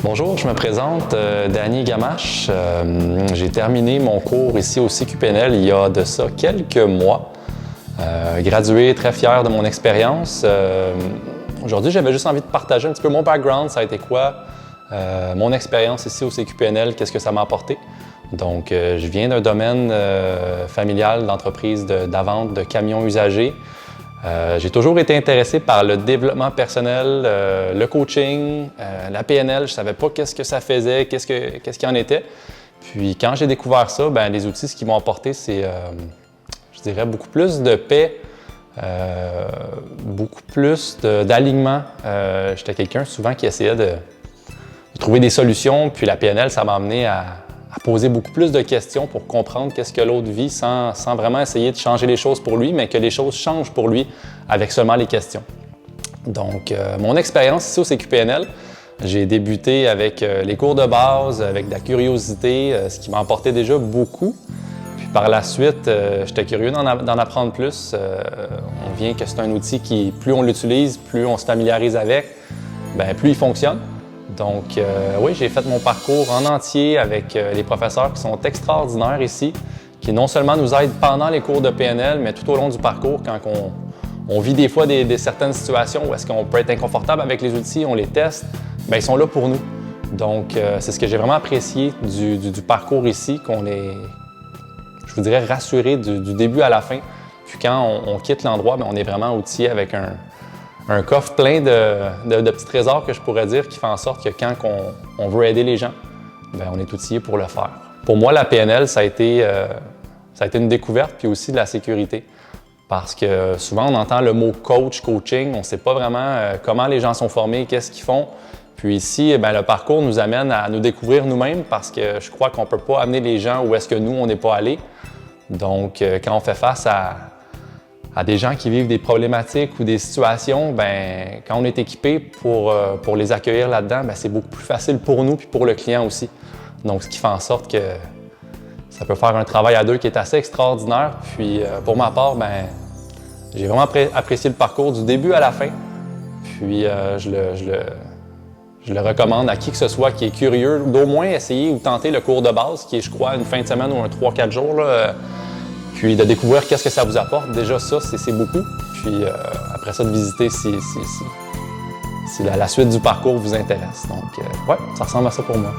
Bonjour, je me présente, Danny Gamache. J'ai terminé mon cours ici au CQPNL il y a de ça quelques mois. Gradué, très fier de mon expérience. Aujourd'hui, j'avais juste envie de partager un petit peu mon background, ça a été quoi, mon expérience ici au CQPNL, qu'est-ce que ça m'a apporté. Donc, je viens d'un domaine familial d'entreprise d'avente de camions usagers. J'ai toujours été intéressé par le développement personnel, le coaching, la PNL. Je ne savais pas qu'est-ce que ça faisait, qu'est-ce qu'il en était. Puis quand j'ai découvert ça, bien, les outils, ce qu'ils m'ont apporté, c'est, je dirais, beaucoup plus de paix, beaucoup plus d'alignement. J'étais quelqu'un souvent qui essayait de trouver des solutions, puis la PNL, ça m'a amené à poser beaucoup plus de questions pour comprendre qu'est-ce que l'autre vit sans vraiment essayer de changer les choses pour lui, mais que les choses changent pour lui avec seulement les questions. Donc, mon expérience ici au CQPNL, j'ai débuté avec les cours de base, avec de la curiosité, ce qui m'a apporté déjà beaucoup. Puis par la suite, j'étais curieux d'en apprendre plus. On vient que c'est un outil qui, plus on l'utilise, plus on se familiarise avec, bien, plus il fonctionne. Donc, oui, j'ai fait mon parcours en entier avec les professeurs qui sont extraordinaires ici, qui non seulement nous aident pendant les cours de PNL, mais tout au long du parcours, quand on vit des fois certaines situations où est-ce qu'on peut être inconfortable avec les outils, on les teste, bien, ils sont là pour nous. Donc, c'est ce que j'ai vraiment apprécié du parcours ici, qu'on est, je vous dirais, rassuré du début à la fin. Puis quand on quitte l'endroit, bien, on est vraiment outillé avec un coffre plein de petits trésors que je pourrais dire qui fait en sorte que quand on veut aider les gens, bien, on est outillé pour le faire. Pour moi, la PNL, ça a été une découverte puis aussi de la sécurité. Parce que souvent, on entend le mot coach, coaching, on ne sait pas vraiment comment les gens sont formés, qu'est-ce qu'ils font. Puis ici, bien, le parcours nous amène à nous découvrir nous-mêmes parce que je crois qu'on ne peut pas amener les gens où est-ce que nous, on n'est pas allés. Donc, quand on fait face à des gens qui vivent des problématiques ou des situations, bien, quand on est équipé pour les accueillir là-dedans, bien, c'est beaucoup plus facile pour nous et pour le client aussi. Donc, ce qui fait en sorte que ça peut faire un travail à deux qui est assez extraordinaire. Puis, pour ma part, bien, j'ai vraiment apprécié le parcours du début à la fin. Puis, je le recommande à qui que ce soit qui est curieux d'au moins essayer ou tenter le cours de base, qui est, je crois, une fin de semaine ou un 3-4 jours, là, puis de découvrir qu'est-ce que ça vous apporte. Déjà ça, c'est beaucoup. Puis après ça, de visiter si la suite du parcours vous intéresse. Donc, ouais, ça ressemble à ça pour moi.